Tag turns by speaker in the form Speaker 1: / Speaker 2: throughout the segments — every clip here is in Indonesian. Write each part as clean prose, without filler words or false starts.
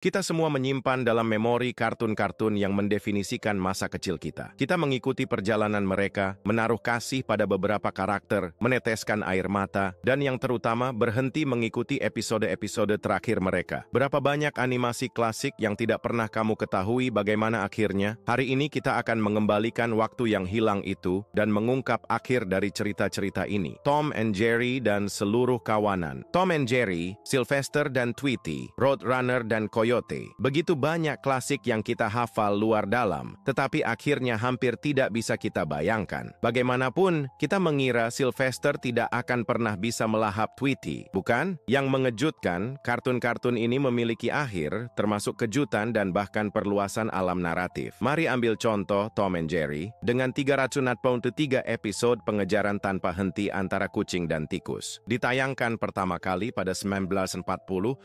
Speaker 1: Kita semua menyimpan dalam memori kartun-kartun yang mendefinisikan masa kecil kita. Kita mengikuti perjalanan mereka, menaruh kasih pada beberapa karakter, meneteskan air mata, dan yang terutama berhenti mengikuti episode-episode terakhir mereka. Berapa banyak animasi klasik yang tidak pernah kamu ketahui bagaimana akhirnya? Hari ini kita akan mengembalikan waktu yang hilang itu dan mengungkap akhir dari cerita-cerita ini. Tom and Jerry dan seluruh kawanan. Tom and Jerry, Sylvester dan Tweety, Roadrunner dan Coyote. Begitu banyak klasik yang kita hafal luar dalam, tetapi akhirnya hampir tidak bisa kita bayangkan. Bagaimanapun, kita mengira Sylvester tidak akan pernah bisa melahap Tweety, bukan? Yang mengejutkan, kartun-kartun ini memiliki akhir, termasuk kejutan dan bahkan perluasan alam naratif. Mari ambil contoh Tom and Jerry, dengan 303 episode pengejaran tanpa henti antara kucing dan tikus. Ditayangkan pertama kali pada 1940,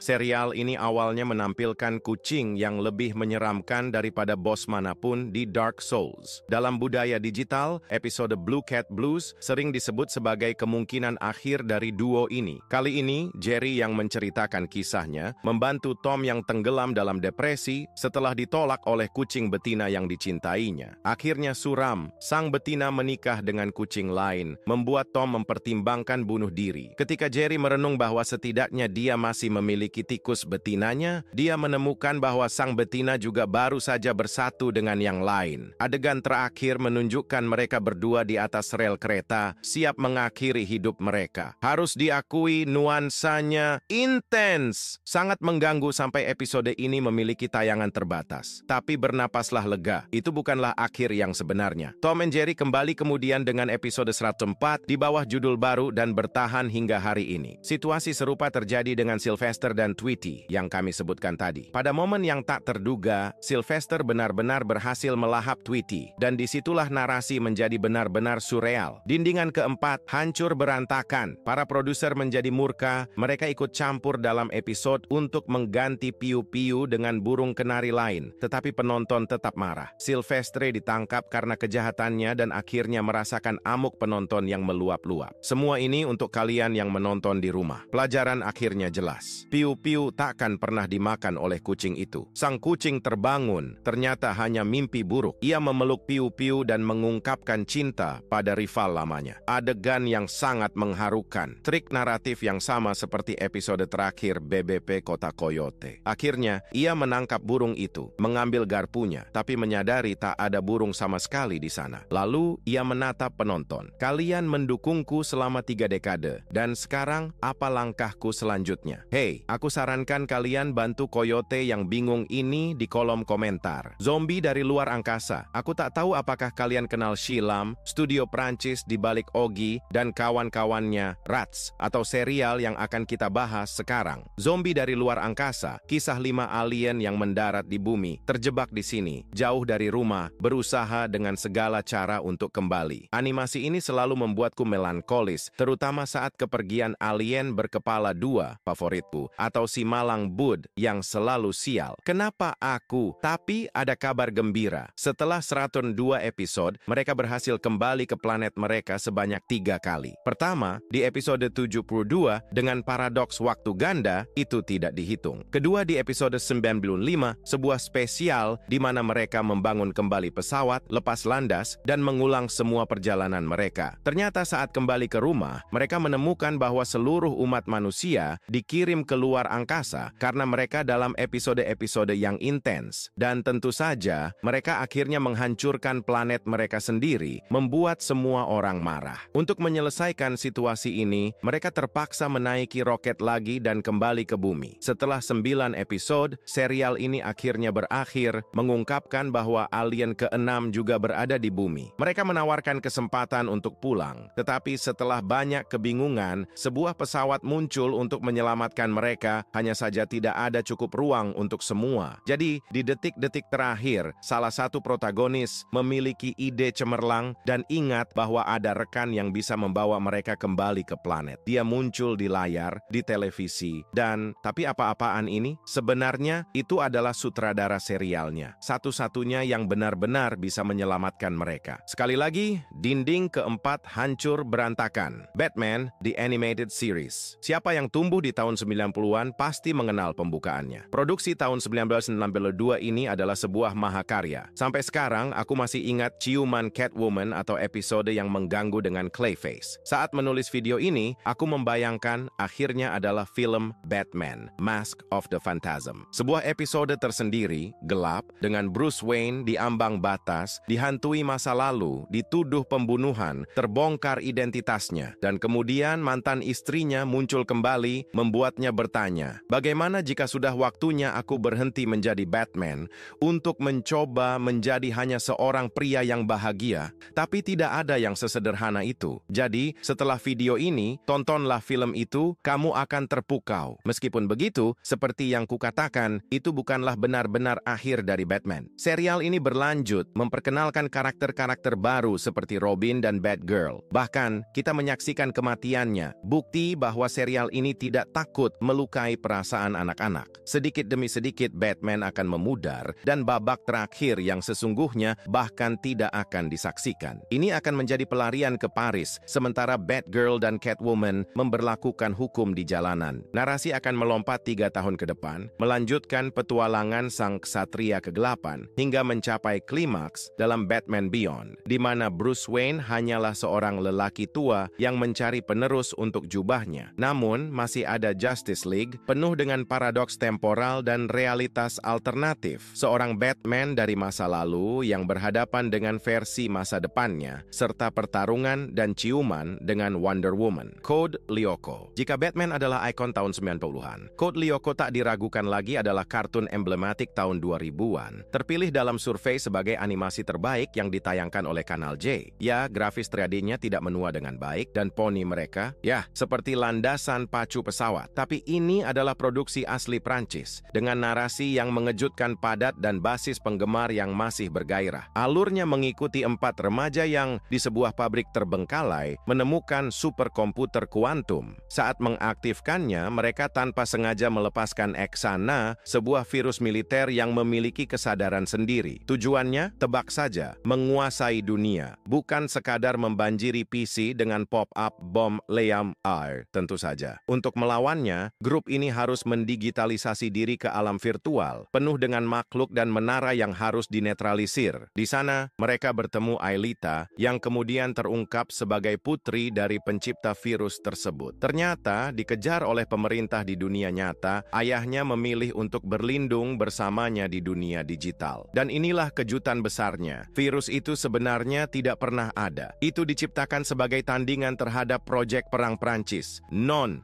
Speaker 1: serial ini awalnya menampilkan kucing yang lebih menyeramkan daripada bos manapun di Dark Souls. Dalam budaya digital, episode Blue Cat Blues sering disebut sebagai kemungkinan akhir dari duo ini. Kali ini, Jerry yang menceritakan kisahnya, membantu Tom yang tenggelam dalam depresi setelah ditolak oleh kucing betina yang dicintainya. Akhirnya suram, sang betina menikah dengan kucing lain, membuat Tom mempertimbangkan bunuh diri. Ketika Jerry merenung bahwa setidaknya dia masih memiliki tikus betinanya, dia menemukan bahwa sang betina juga baru saja bersatu dengan yang lain. Adegan terakhir menunjukkan mereka berdua di atas rel kereta, siap mengakhiri hidup mereka. Harus diakui nuansanya intens, sangat mengganggu sampai episode ini memiliki tayangan terbatas. Tapi bernapaslah lega, itu bukanlah akhir yang sebenarnya. Tom and Jerry kembali kemudian dengan episode 104 di bawah judul baru dan bertahan hingga hari ini. Situasi serupa terjadi dengan Sylvester dan Tweety yang kami sebutkan tadi. Pada momen yang tak terduga, Sylvester benar-benar berhasil melahap Tweety, dan disitulah narasi menjadi benar-benar surreal. Dindingan keempat hancur berantakan. Para produser menjadi murka, mereka ikut campur dalam episode untuk mengganti piu-piu dengan burung kenari lain, tetapi penonton tetap marah. Sylvester ditangkap karena kejahatannya dan akhirnya merasakan amuk penonton yang meluap-luap. Semua ini untuk kalian yang menonton di rumah. Pelajaran akhirnya jelas. Piu-piu takkan pernah dimakan oleh kucing itu. Sang kucing terbangun, ternyata hanya mimpi buruk. Ia memeluk piu-piu dan mengungkapkan cinta pada rival lamanya. Adegan yang sangat mengharukan. Trik naratif yang sama seperti episode terakhir BBP Kota Coyote. Akhirnya, ia menangkap burung itu, mengambil garpunya, tapi menyadari tak ada burung sama sekali di sana. Lalu, ia menatap penonton. Kalian mendukungku selama 3 dekade, dan sekarang apa langkahku selanjutnya? Hei, aku sarankan kalian bantu Coyote yang bingung ini di kolom komentar. Zombie dari luar angkasa. Aku tak tahu apakah kalian kenal Shilam, studio Prancis di balik Ogi, dan kawan-kawannya Rats, atau serial yang akan kita bahas sekarang. Zombie dari luar angkasa, kisah 5 alien yang mendarat di bumi, terjebak di sini, jauh dari rumah, berusaha dengan segala cara untuk kembali. Animasi ini selalu membuatku melankolis, terutama saat kepergian alien berkepala 2, favoritku, atau si Malang Bud yang selalu sial. Kenapa aku? Tapi ada kabar gembira. Setelah 102 episode, mereka berhasil kembali ke planet mereka sebanyak 3 kali. Pertama, di episode 72 dengan paradoks waktu ganda, itu tidak dihitung. Kedua, di episode 95, sebuah spesial di mana mereka membangun kembali pesawat, lepas landas, dan mengulang semua perjalanan mereka. Ternyata saat kembali ke rumah, mereka menemukan bahwa seluruh umat manusia dikirim ke luar angkasa karena mereka dalam episode-episode yang intens. Dan tentu saja, mereka akhirnya menghancurkan planet mereka sendiri, membuat semua orang marah. Untuk menyelesaikan situasi ini, mereka terpaksa menaiki roket lagi dan kembali ke bumi. Setelah 9 episode, serial ini akhirnya berakhir, mengungkapkan bahwa alien ke-6 juga berada di bumi. Mereka menawarkan kesempatan untuk pulang, tetapi setelah banyak kebingungan, sebuah pesawat muncul untuk menyelamatkan mereka, hanya saja tidak ada cukup ruang untuk semua. Jadi, di detik-detik terakhir, salah satu protagonis memiliki ide cemerlang dan ingat bahwa ada rekan yang bisa membawa mereka kembali ke planet. Dia muncul di layar, di televisi, dan tapi apa-apaan ini? Sebenarnya, itu adalah sutradara serialnya. Satu-satunya yang benar-benar bisa menyelamatkan mereka. Sekali lagi, dinding keempat hancur berantakan. Batman, The Animated Series. Siapa yang tumbuh di tahun 90-an pasti mengenal pembukaannya. Produksi tahun 1992 ini adalah sebuah mahakarya. Sampai sekarang, aku masih ingat ciuman Catwoman atau episode yang mengganggu dengan Clayface. Saat menulis video ini, aku membayangkan akhirnya adalah film Batman, Mask of the Phantasm. Sebuah episode tersendiri, gelap, dengan Bruce Wayne di ambang batas, dihantui masa lalu, dituduh pembunuhan, terbongkar identitasnya, dan kemudian mantan istrinya muncul kembali, membuatnya bertanya, bagaimana jika sudah waktunya aku berhenti menjadi Batman untuk mencoba menjadi hanya seorang pria yang bahagia, tapi tidak ada yang sesederhana itu. Jadi, setelah video ini, tontonlah film itu, kamu akan terpukau. Meskipun begitu, seperti yang kukatakan, itu bukanlah benar-benar akhir dari Batman. Serial ini berlanjut, memperkenalkan karakter-karakter baru seperti Robin dan Batgirl. Bahkan, kita menyaksikan kematiannya, bukti bahwa serial ini tidak takut melukai perasaan anak-anak. Sedikit demi sedikit Batman akan memudar dan babak terakhir yang sesungguhnya bahkan tidak akan disaksikan. Ini akan menjadi pelarian ke Paris, sementara Batgirl dan Catwoman memberlakukan hukum di jalanan. Narasi akan melompat 3 tahun ke depan, melanjutkan petualangan sang ksatria kegelapan hingga mencapai klimaks dalam Batman Beyond, di mana Bruce Wayne hanyalah seorang lelaki tua yang mencari penerus untuk jubahnya. Namun, masih ada Justice League penuh dengan paradoks temporal dan realitas alternatif. Seorang Batman dari masa lalu yang berhadapan dengan versi masa depannya, serta pertarungan dan ciuman dengan Wonder Woman. Code Lyoko. Jika Batman adalah ikon tahun 90-an, Code Lyoko tak diragukan lagi adalah kartun emblematik tahun 2000-an, terpilih dalam survei sebagai animasi terbaik yang ditayangkan oleh Kanal J. Ya, grafis 3D-nya tidak menua dengan baik, dan poni mereka, ya, seperti landasan pacu pesawat. Tapi ini adalah produksi asli Prancis, dengan narasi yang mengejutkan padat dan basis penggemar yang masih bergairah. Alurnya mengikuti 4 remaja yang di sebuah pabrik terbengkalai menemukan superkomputer kuantum. Saat mengaktifkannya, mereka tanpa sengaja melepaskan Xana, sebuah virus militer yang memiliki kesadaran sendiri. Tujuannya, tebak saja, menguasai dunia, bukan sekadar membanjiri PC dengan pop-up bom Liam R. Tentu saja. Untuk melawannya, grup ini harus mendigitalisasi diri ke alam virtual, penuh dengan makhluk dan menara yang harus dinetralisir. Di sana, mereka bertemu Aelita, yang kemudian terungkap sebagai putri dari pencipta virus tersebut. Ternyata, dikejar oleh pemerintah di dunia nyata, ayahnya memilih untuk berlindung bersamanya di dunia digital. Dan inilah kejutan besarnya. Virus itu sebenarnya tidak pernah ada. Itu diciptakan sebagai tandingan terhadap proyek perang Prancis. Non.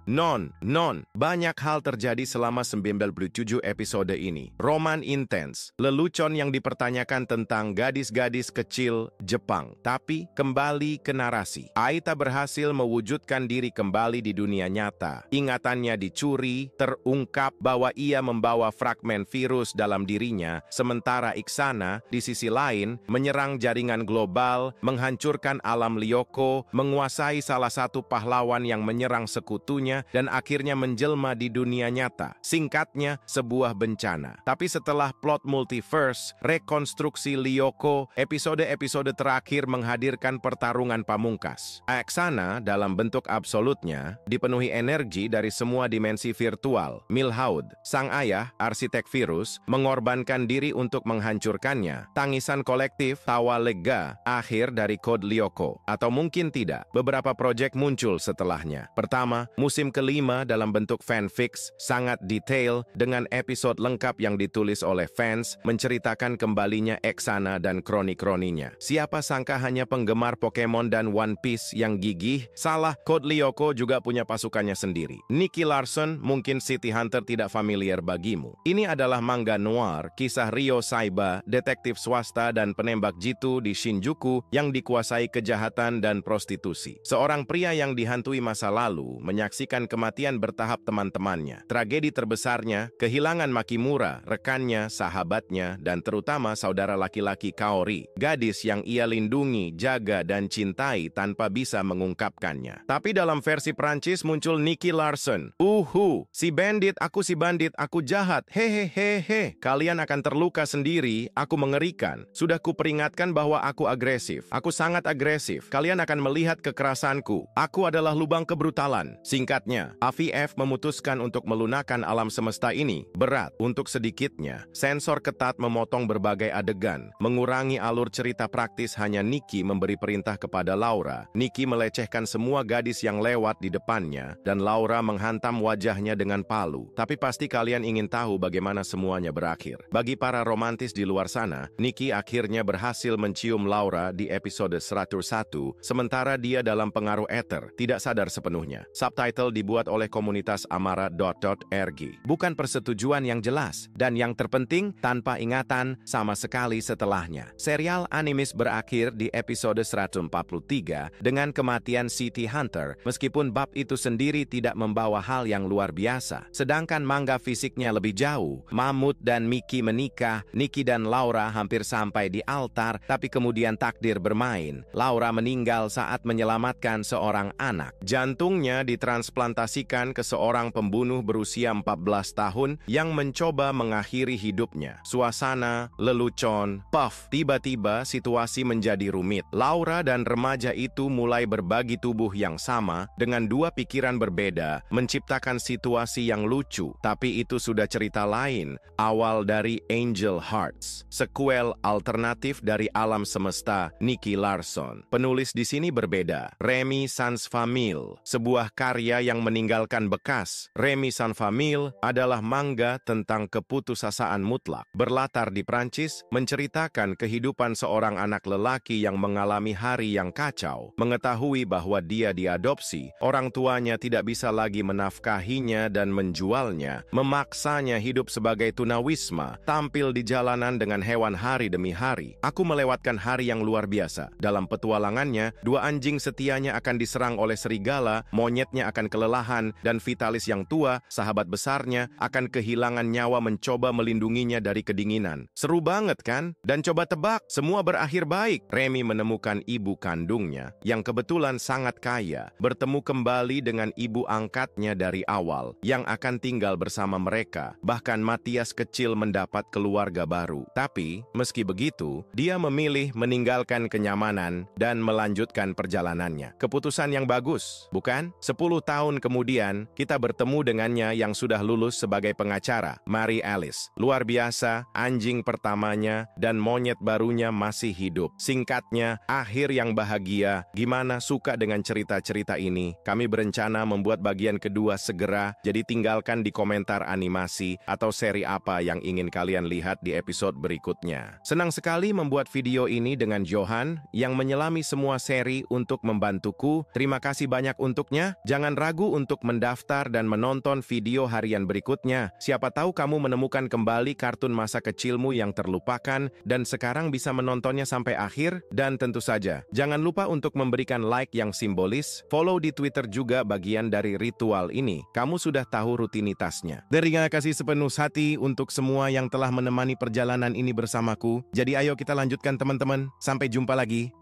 Speaker 1: Banyak hal terjadi selama 97 episode ini. Roman intens, lelucon yang dipertanyakan tentang gadis-gadis kecil Jepang. Tapi kembali ke narasi. Aita berhasil mewujudkan diri kembali di dunia nyata. Ingatannya dicuri, terungkap bahwa ia membawa fragmen virus dalam dirinya, sementara Xana di sisi lain menyerang jaringan global, menghancurkan alam Lyoko, menguasai salah satu pahlawan yang menyerang sekutunya, dan akhirnya menjelma di dunia nyata. Singkatnya, sebuah bencana. Tapi setelah plot multiverse, rekonstruksi Lyoko, episode-episode terakhir menghadirkan pertarungan pamungkas. Xana dalam bentuk absolutnya dipenuhi energi dari semua dimensi virtual. Milhaud, sang ayah, arsitek virus, mengorbankan diri untuk menghancurkannya. Tangisan kolektif, tawa lega, akhir dari Code Lyoko. Atau mungkin tidak, beberapa proyek muncul setelahnya. Pertama, musim kelima dalam bentuk fanfics, sangat detail, dengan episode lengkap yang ditulis oleh fans, menceritakan kembalinya Xana dan kroni-kroninya. Siapa sangka hanya penggemar Pokemon dan One Piece yang gigih? Salah, Code Lyoko juga punya pasukannya sendiri. Nicky Larson, mungkin City Hunter tidak familiar bagimu. Ini adalah manga noir, kisah Ryo Saiba, detektif swasta dan penembak jitu di Shinjuku yang dikuasai kejahatan dan prostitusi. Seorang pria yang dihantui masa lalu menyaksikan kematian bertahap teman-temannya. Tragedi terbesarnya, kehilangan Makimura, rekannya, sahabatnya, dan terutama saudara laki-laki Kaori, gadis yang ia lindungi, jaga, dan cintai tanpa bisa mengungkapkannya. Tapi dalam versi Prancis muncul Nicky Larson. Si bandit, aku jahat, hehehehe. Kalian akan terluka sendiri, aku mengerikan. Sudah kuperingatkan bahwa aku agresif. Aku sangat agresif. Kalian akan melihat kekerasanku. Aku adalah lubang kebrutalan. Singkatnya, AVF memutuskan untuk melunakkan alam semesta Masalah ini berat. Untuk sedikitnya, sensor ketat memotong berbagai adegan, mengurangi alur cerita praktis. Hanya Nikki memberi perintah kepada Laura. Nikki melecehkan semua gadis yang lewat di depannya, dan Laura menghantam wajahnya dengan palu. Tapi pasti kalian ingin tahu bagaimana semuanya berakhir. Bagi para romantis di luar sana, Nikki akhirnya berhasil mencium Laura di episode 101, sementara dia dalam pengaruh ether, tidak sadar sepenuhnya. Subtitle dibuat oleh komunitas Amara.org. Bukan persetujuan yang jelas, dan yang terpenting, tanpa ingatan sama sekali setelahnya. Serial animis berakhir di episode 143 dengan kematian City Hunter, meskipun bab itu sendiri tidak membawa hal yang luar biasa. Sedangkan manga fisiknya lebih jauh. Mahmud dan Miki menikah, Nikki dan Laura hampir sampai di altar, tapi kemudian takdir bermain. Laura meninggal saat menyelamatkan seorang anak. Jantungnya ditransplantasikan ke seorang pembunuh berusia 14 tahun yang mencoba mengakhiri hidupnya. Suasana lelucon, puff. Tiba-tiba situasi menjadi rumit. Laura dan remaja itu mulai berbagi tubuh yang sama dengan dua pikiran berbeda, menciptakan situasi yang lucu. Tapi itu sudah cerita lain, awal dari Angel Hearts, sequel alternatif dari Alam Semesta Nicky Larson. Penulis di sini berbeda, Remy Sans Famille, sebuah karya yang meninggalkan bekas. Remy Sans Famille adalah manga tentang keputusasaan mutlak. Berlatar di Prancis, menceritakan kehidupan seorang anak lelaki yang mengalami hari yang kacau. Mengetahui bahwa dia diadopsi, orang tuanya tidak bisa lagi menafkahinya dan menjualnya, memaksanya hidup sebagai tunawisma, tampil di jalanan dengan hewan hari demi hari. Aku melewatkan hari yang luar biasa. Dalam petualangannya, dua anjing setianya akan diserang oleh serigala, monyetnya akan kelelahan, dan Vitalis yang tua, sahabat besarnya, akan kehilangan nyawa mencoba melindunginya dari kedinginan. Seru banget kan? Dan coba tebak, semua berakhir baik. Remy menemukan ibu kandungnya, yang kebetulan sangat kaya, bertemu kembali dengan ibu angkatnya dari awal, yang akan tinggal bersama mereka. Bahkan Matias kecil mendapat keluarga baru. Tapi, meski begitu, dia memilih meninggalkan kenyamanan dan melanjutkan perjalanannya. Keputusan yang bagus, bukan? 10 tahun kemudian, kita bertemu dengannya yang sudah lulus sebagai pengacara, Mary Alice. Luar biasa, anjing pertamanya dan monyet barunya masih hidup. Singkatnya, akhir yang bahagia. Gimana, suka dengan cerita-cerita ini? Kami berencana membuat bagian kedua segera, jadi tinggalkan di komentar animasi atau seri apa yang ingin kalian lihat di episode berikutnya. Senang sekali membuat video ini dengan Johan yang menyelami semua seri untuk membantuku. Terima kasih banyak untuknya. Jangan ragu untuk mendaftar dan menonton video harian berikutnya. Siapa tahu kamu menemukan kembali kartun masa kecilmu yang terlupakan dan sekarang bisa menontonnya sampai akhir. Dan tentu saja, jangan lupa untuk memberikan like yang simbolis. Follow di Twitter juga bagian dari ritual ini. Kamu sudah tahu rutinitasnya. Terima kasih sepenuh hati untuk semua yang telah menemani perjalanan ini bersamaku. Jadi ayo kita lanjutkan teman-teman. Sampai jumpa lagi.